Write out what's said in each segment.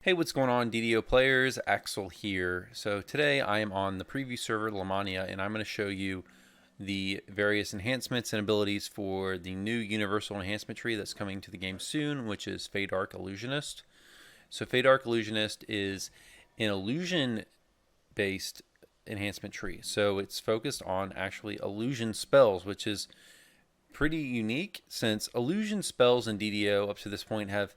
Hey, what's going on, DDO players? Axel here. So today I am on the preview server Lamania, and I'm going to show you the various enhancements and abilities for the new universal enhancement tree that's coming to the game soon, which is Feydark Illusionist. So Feydark Illusionist is an illusion-based enhancement tree. So it's focused on actually illusion spells, which is pretty unique since illusion spells in DDO up to this point have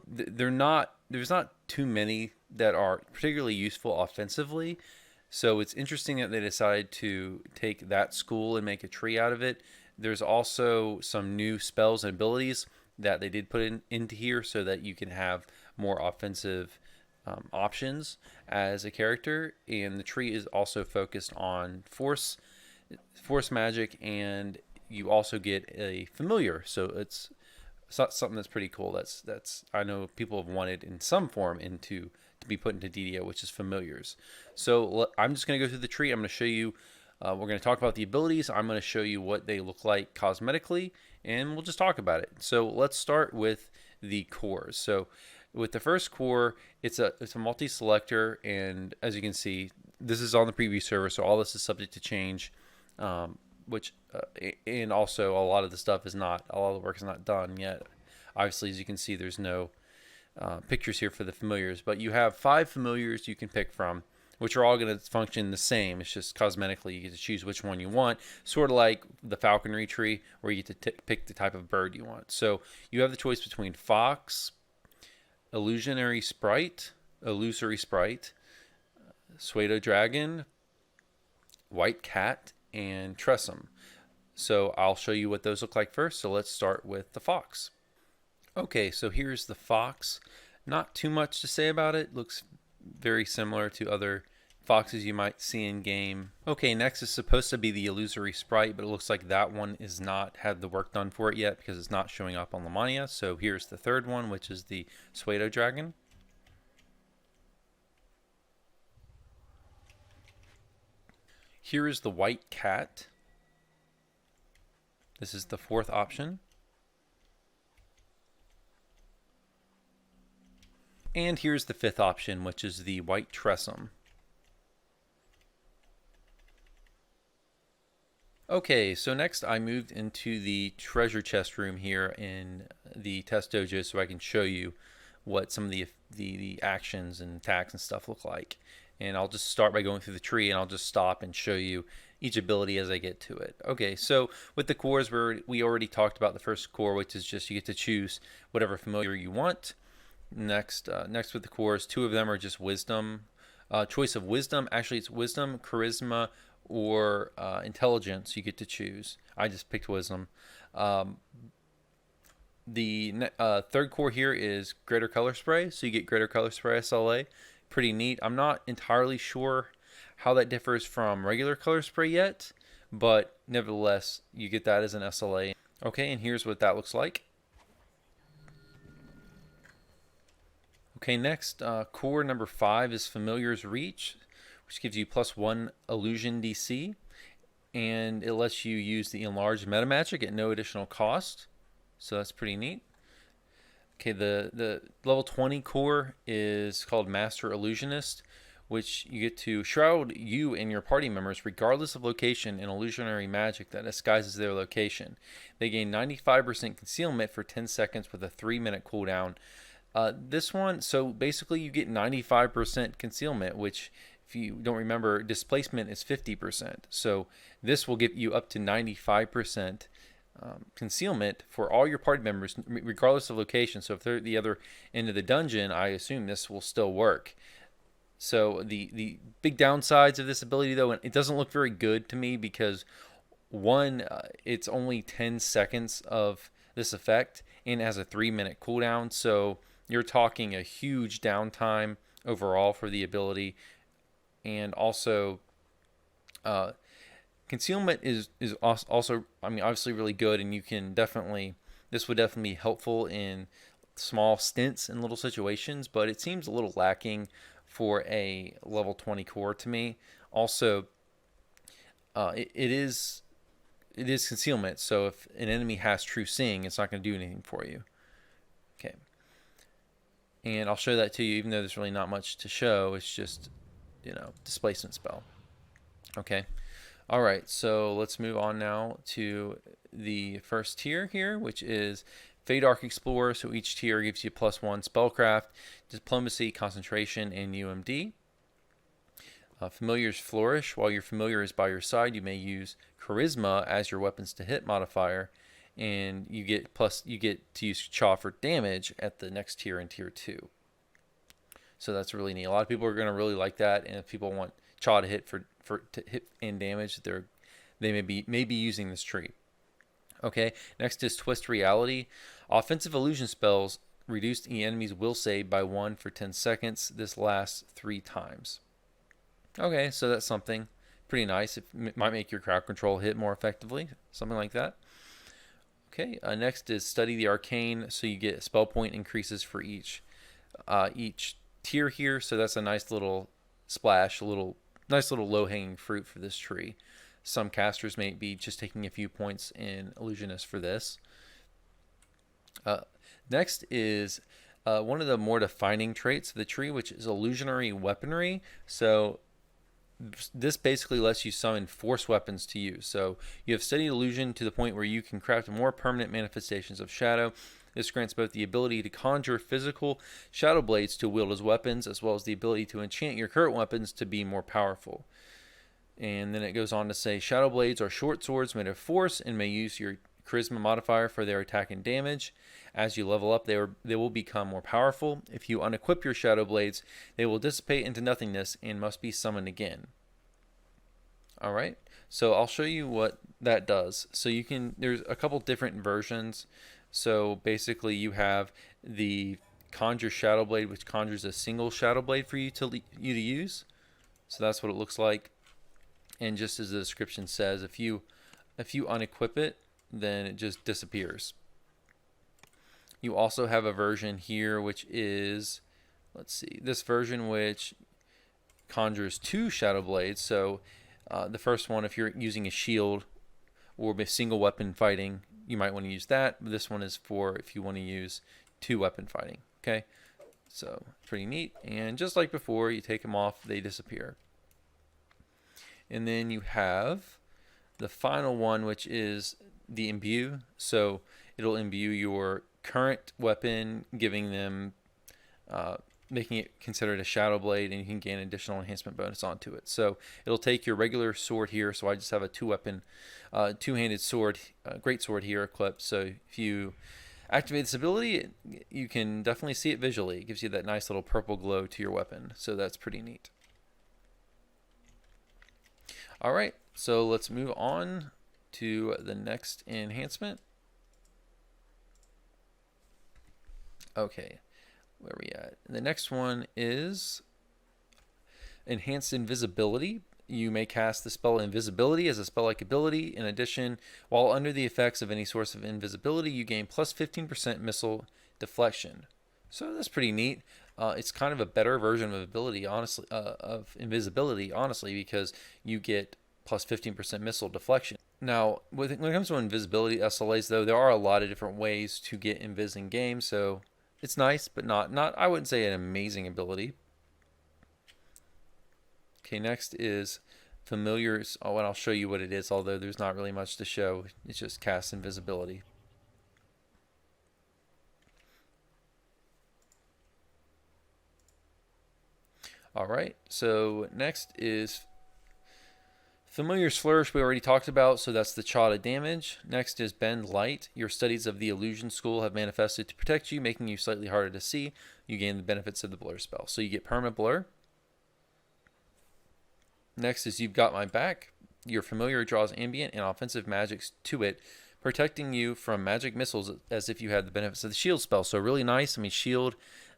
there's not too many that are particularly useful offensively. So it's interesting that they decided to take that school and make a tree out of it. There's also some new spells and abilities that they did put into here so that you can have more offensive options as a character. And the tree is also focused on force magic, and you also get a familiar. So it's something that's pretty cool. That's I know people have wanted in some form to be put into DDO, which is familiars. So I'm just going to go through the tree. I'm going to show you. We're going to talk about the abilities. I'm going to show you what they look like cosmetically, and we'll just talk about it. So let's start with the cores. So with the first core, it's a multi-selector, and as you can see, this is on the preview server, so all this is subject to change. And also a lot of the work is not done yet. Obviously, as you can see, there's no pictures here for the familiars, but you have 5 familiars you can pick from, which are all going to function the same. It's just cosmetically you get to choose which one you want, sort of like the falconry tree where you get to pick the type of bird you want. So you have the choice between fox, illusionary sprite, pseudo dragon, white cat, and tressum. So I'll show you what those look like first. So let's start with the fox. Okay, so here's the fox. Not too much to say about it. Looks very similar to other foxes you might see in game. Okay, next is supposed to be the illusory sprite, but it looks like that one is not had the work done for it yet because it's not showing up on Lamania. So here's the third one, which is the pseudo dragon. Here is the white cat. This is the fourth option. And here's the fifth option, which is the white tressum. Okay, so next I moved into the treasure chest room here in the test dojo so I can show you what some of the actions and attacks and stuff look like. And I'll just start by going through the tree, and I'll just stop and show you each ability as I get to it. Okay, so with the cores, we already talked about the first core, which is just you get to choose whatever familiar you want. Next with the cores, 2 of them are just wisdom. Choice of wisdom. Actually, it's wisdom, charisma, or intelligence. You get to choose. I just picked wisdom. The third core here is greater color spray. So you get greater color spray SLA. Pretty neat. I'm not entirely sure how that differs from regular color spray yet, but nevertheless, you get that as an SLA. Okay, and here's what that looks like. Okay, next, core number 5 is Familiar's Reach, which gives you +1 illusion DC, and it lets you use the enlarged meta magic at no additional cost, so that's pretty neat. Okay, the level 20 core is called Master Illusionist, which you get to shroud you and your party members regardless of location in illusionary magic that disguises their location. They gain 95% concealment for 10 seconds with a 3-minute cooldown. This one, so basically you get 95% concealment, which if you don't remember, displacement is 50%. So this will get you up to 95% concealment for all your party members, regardless of location. So if they're at the other end of the dungeon, I assume this will still work. So the big downsides of this ability, though, it doesn't look very good to me because one, it's only 10 seconds of this effect and it has a 3-minute cooldown. So you're talking a huge downtime overall for the ability, and also concealment is also, I mean, obviously really good, and you can this would definitely be helpful in small stints and little situations, but it seems a little lacking for a level 20 core to me. Also, it is concealment, so if an enemy has true seeing, it's not going to do anything for you. Okay. And I'll show that to you, even though there's really not much to show. It's just, displacement spell. Okay. All right, so let's move on now to the first tier here, which is Feydark Explorer. So each tier gives you +1 spellcraft, diplomacy, concentration, and UMD. Familiar's Flourish. While your familiar is by your side, you may use charisma as your weapons to hit modifier, and you get to use Chaw for damage at the next tier in tier 2. So that's really neat. A lot of people are going to really like that, and if people want Chaw to hit to hit and damage, they may be using this tree. Okay, next is Twist Reality. Offensive illusion spells reduce the enemy's will save by 1 for 10 seconds. This lasts 3 times. Okay, so that's something pretty nice. It might make your crowd control hit more effectively, something like that. Okay, next is Study the Arcane. So you get spell point increases for each tier here. So that's a nice little splash, nice little low-hanging fruit for this tree. Some casters may be just taking a few points in Illusionist for this. Next is one of the more defining traits of the tree, which is Illusionary Weaponry. So this basically lets you summon force weapons to use. So you have studied illusion to the point where you can craft more permanent manifestations of shadow. This grants both the ability to conjure physical shadow blades to wield as weapons, as well as the ability to enchant your current weapons to be more powerful. And then it goes on to say, shadow blades are short swords made of force and may use your charisma modifier for their attack and damage. As you level up, they will become more powerful. If you unequip your shadow blades, they will dissipate into nothingness and must be summoned again. All right, so I'll show you what that does. So there's a couple different versions. So basically you have the Conjure Shadow Blade, which conjures a single Shadow Blade for you to use. So that's what it looks like. And just as the description says, if you unequip it, then it just disappears. You also have a version here which is, let's see, this version which conjures 2 Shadow Blades. So the first one, if you're using a shield or a single weapon fighting, you might want to use that. But this one is for if you want to use 2 weapon fighting. Okay, so pretty neat. And just like before, you take them off, they disappear. And then you have the final one, which is the Imbue. So it'll imbue your current weapon, giving them, making it considered a Shadow Blade, and you can gain additional enhancement bonus onto it. So it'll take your regular sword here. So I just have a 2-handed sword, great sword here equipped. So if you activate this ability, you can definitely see it visually. It gives you that nice little purple glow to your weapon. So that's pretty neat. All right, so let's move on to the next enhancement. Okay, where are we at? The next one is Enhanced Invisibility. You may cast the spell Invisibility as a spell-like ability. In addition, while under the effects of any source of invisibility, you gain plus 15% missile deflection. So that's pretty neat. It's kind of a better version of ability, honestly, of invisibility, honestly, because you get plus 15% missile deflection. Now, when it comes to invisibility SLAs, though, there are a lot of different ways to get invis in game, so it's nice, but not I wouldn't say an amazing ability. Okay, next is Familiars. Oh, and I'll show you what it is, although there's not really much to show. It's just cast invisibility. All right, so next is Familiar's Flourish. We already talked about, so that's the Chaw to damage. Next is Bend Light. Your studies of the Illusion School have manifested to protect you, making you slightly harder to see. You gain the benefits of the Blur spell. So you get permanent blur. Next is You've Got My Back. Your familiar draws ambient and offensive magics to it, protecting you from magic missiles as if you had the benefits of the shield spell. So really nice. I mean, shield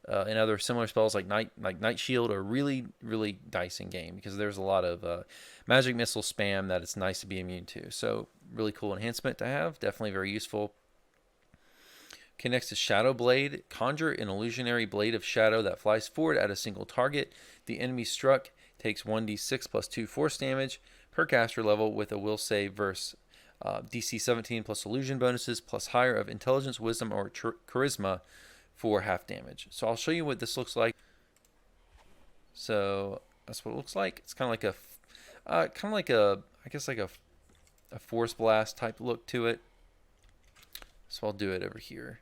and other similar spells like Night Shield are really, really nice in game because there's a lot of magic missile spam that it's nice to be immune to. So really cool enhancement to have. Definitely very useful. Okay, next is Shadow Blade. Conjure an illusionary blade of shadow that flies forward at a single target. The enemy struck takes 1d6 plus 2 force damage per caster level with a will save versus DC 17 plus illusion bonuses plus higher of intelligence, wisdom, or charisma for half damage. So I'll show you what this looks like. So that's what it looks like. It's kind of like I guess like a force blast type look to it. So I'll do it over here.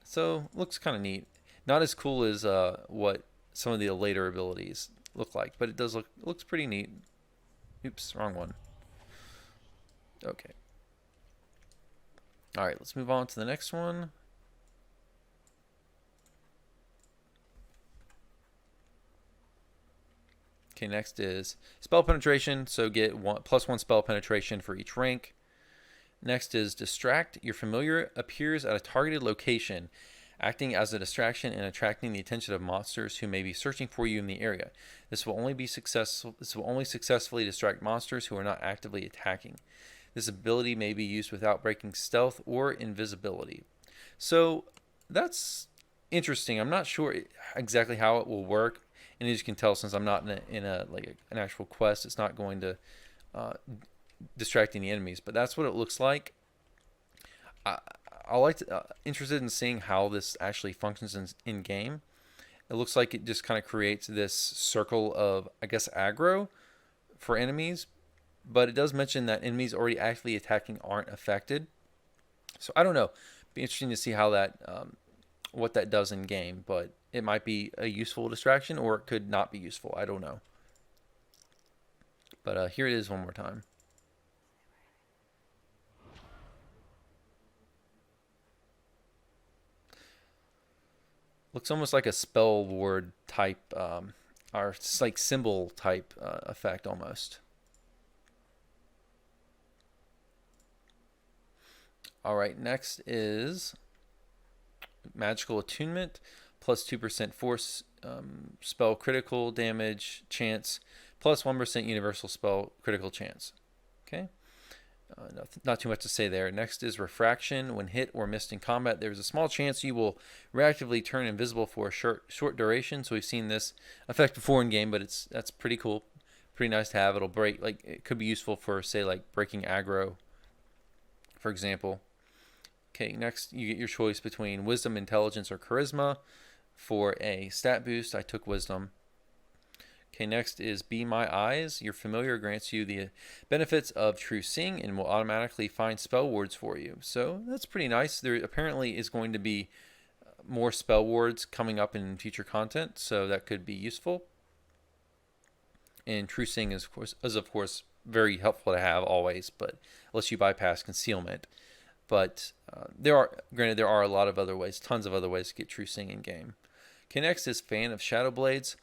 So looks kind of neat. Not as cool as what some of the later abilities look like, but it does looks pretty neat. Oops, wrong one. Okay. All right, let's move on to the next one. Okay, next is spell penetration. So get +1 spell penetration for each rank. Next is distract. Your familiar appears at a targeted location, acting as a distraction and attracting the attention of monsters who may be searching for you in the area. This will only successfully distract monsters who are not actively attacking. This ability may be used without breaking stealth or invisibility. So that's interesting. I'm not sure exactly how it will work, and as you can tell, since I'm not in an actual quest, it's not going to distract any enemies. But that's what it looks like. I like to interested in seeing how this actually functions in game. It looks like it just kind of creates this circle of, I guess, aggro for enemies, but it does mention that enemies already actively attacking aren't affected. So I don't know. Be interesting to see how that what that does in game, but it might be a useful distraction or it could not be useful. I don't know. But here it is one more time. Looks almost like a spell ward type, or it's like symbol type effect almost. All right, next is magical attunement, +2% force spell critical damage chance, +1% universal spell critical chance. Okay. Not too much to say there. Next is refraction. When hit or missed in combat, there's a small chance you will reactively turn invisible for a short duration. So we've seen this effect before in game, but that's pretty cool. Pretty nice to have. It'll break, like, it could be useful for, say, like breaking aggro, for example. Okay, next you get your choice between wisdom, intelligence, or charisma. For a stat boost, I took wisdom. Okay, next is Be My Eyes. Your familiar grants you the benefits of true seeing and will automatically find spell wards for you. So that's pretty nice. There apparently is going to be more spell wards coming up in future content, so that could be useful. And true seeing is of course very helpful to have always, but unless you bypass concealment. But there are a lot of other ways, tons of other ways to get true seeing in game. Okay, next is Fan of Shadow Blades.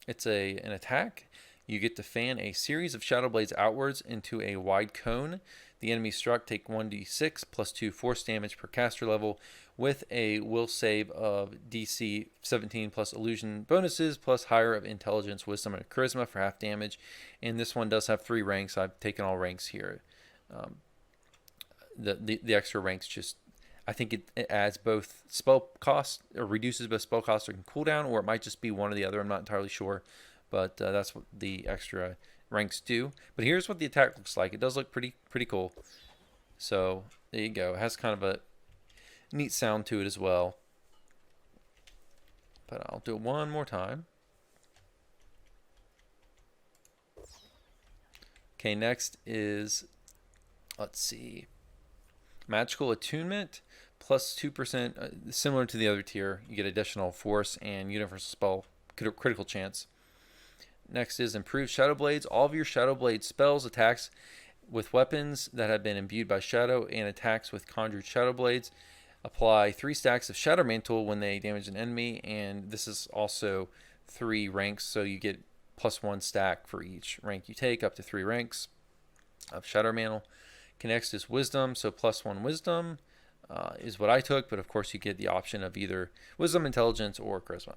It's an attack. You get to fan a series of shadow blades outwards into a wide cone. The enemy struck take 1d6 +2 force damage per caster level with a will save of DC 17 plus illusion bonuses plus higher of intelligence, wisdom, and charisma for half damage. And this one does have 3 ranks. I've taken all ranks here. The extra ranks just, I think it adds both spell cost, or reduces both spell cost or cooldown, or it might just be one or the other. I'm not entirely sure, but that's what the extra ranks do. But here's what the attack looks like. It does look pretty cool. So there you go. It has kind of a neat sound to it as well. But I'll do it one more time. Okay, next is, let's see, Magical Attunement, +2%, similar to the other tier. You get additional force and universal spell critical chance. Next is Improved Shadow Blades. All of your Shadow Blade spells, attacks with weapons that have been imbued by Shadow, and attacks with Conjured Shadow Blades apply 3 stacks of Shadow Mantle when they damage an enemy, and this is also 3 ranks, so you get +1 stack for each rank you take, up to 3 ranks of Shadow Mantle. Next is Wisdom, so +1 Wisdom is what I took, but of course you get the option of either Wisdom, Intelligence, or Charisma.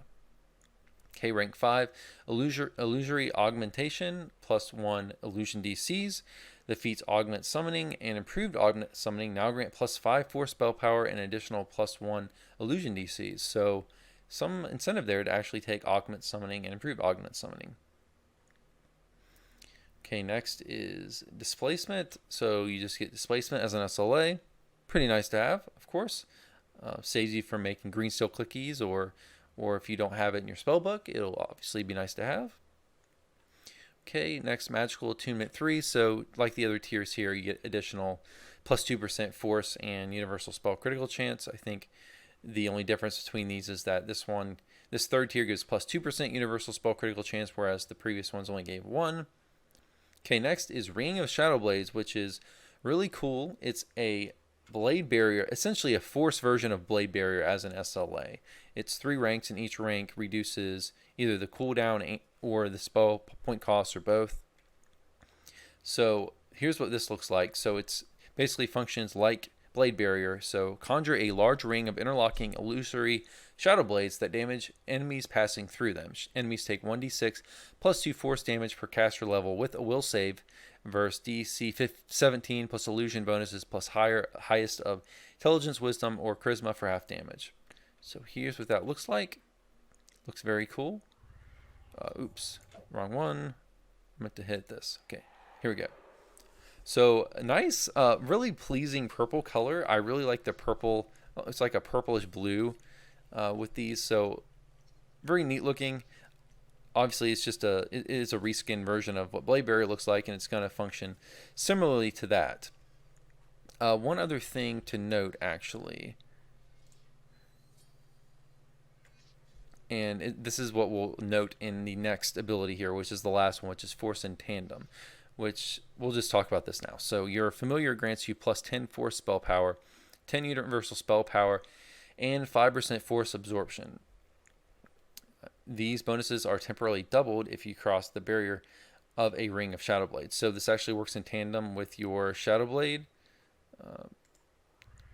Okay, rank 5, Illusory Augmentation, +1 Illusion DCs. The feats Augment Summoning and Improved Augment Summoning now grant +5 force spell power and additional +1 Illusion DCs. So some incentive there to actually take Augment Summoning and Improved Augment Summoning. Okay, next is Displacement. So you just get Displacement as an SLA. Pretty nice to have, of course. Saves you from making green steel clickies, or if you don't have it in your spell book, it'll obviously be nice to have. Okay, next, magical attunement 3. So like the other tiers here, you get additional plus 2% force and universal spell critical chance. I think the only difference between these is that this third tier gives plus 2% universal spell critical chance, whereas the previous ones only gave 1. Okay, next is Ring of Shadow Blades, which is really cool. It's a blade barrier, essentially a force version of blade barrier as an SLA. It's 3 ranks, and each rank reduces either the cooldown or the spell point cost, or both. So here's what this looks like. So it's basically functions like blade barrier. So conjure a large ring of interlocking illusory shadow blades that damage enemies passing through them. Enemies take 1d6 plus 2 force damage per caster level with a will save versus DC 17 plus illusion bonuses plus highest of intelligence, wisdom, or charisma for half damage. So here's what that looks like. Looks very cool. Oops, wrong one. I meant to hit this. Okay, here we go. So a nice, really pleasing purple color. I really like the purple. It's like a purplish blue with these. So very neat looking. Obviously, it is a reskin version of what Blade Barrier looks like, and it's going to function similarly to that. One other thing to note, actually, and this is what we'll note in the next ability here, which is the last one, which is Force in Tandem, which we'll just talk about this now. So your familiar grants you plus 10 force spell power, 10 universal spell power, and 5% force absorption. These bonuses are temporarily doubled if you cross the barrier of a ring of Shadow Blades. So this actually works in tandem with your Shadow Blade.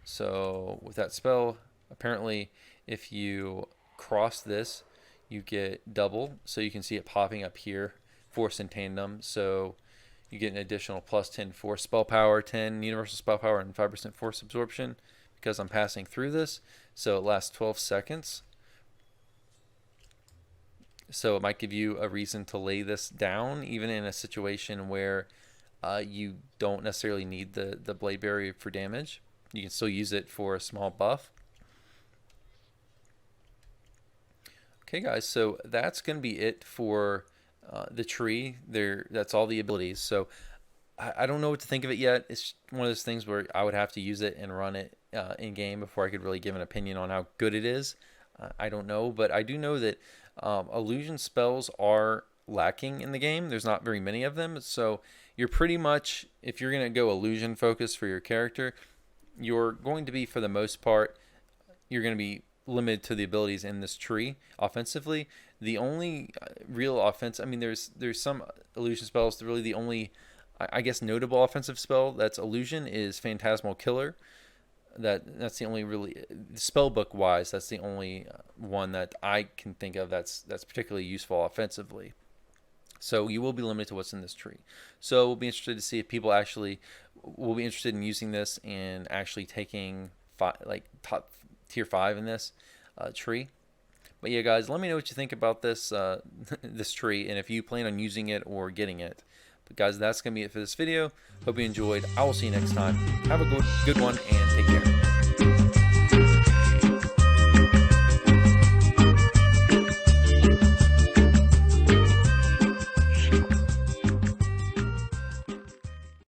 So with that spell, apparently if you cross this, you get double. So you can see it popping up here, Force in Tandem. So you get an additional plus 10 force spell power, 10 universal spell power, and 5% force absorption because I'm passing through this. So it lasts 12 seconds. So it might give you a reason to lay this down, even in a situation where you don't necessarily need the blade barrier for damage. You can still use it for a small buff. Okay, guys, so that's going to be it for the tree. That's all the abilities. So I don't know what to think of it yet. It's one of those things where I would have to use it and run it in game before I could really give an opinion on how good it is. I don't know, but I do know that illusion spells are lacking in the game. There's not very many of them, so you're pretty much, if you're going to go illusion focus for your character, you're going to be, for the most part, you're going to be limited to the abilities in this tree offensively. The only real offense, I mean, there's some illusion spells. Really, the only, I guess, notable offensive spell that's illusion is Phantasmal Killer. That's the only really, spellbook wise, that's the only one that I can think of that's particularly useful offensively. So you will be limited to what's in this tree. So we'll be interested to see if people actually will be interested in using this and actually taking top tier 5 in this tree. But yeah, guys, let me know what you think about this this tree, and if you plan on using it or getting it. But guys, that's going to be it for this video. Hope you enjoyed. I will see you next time. Have a good one, and take care.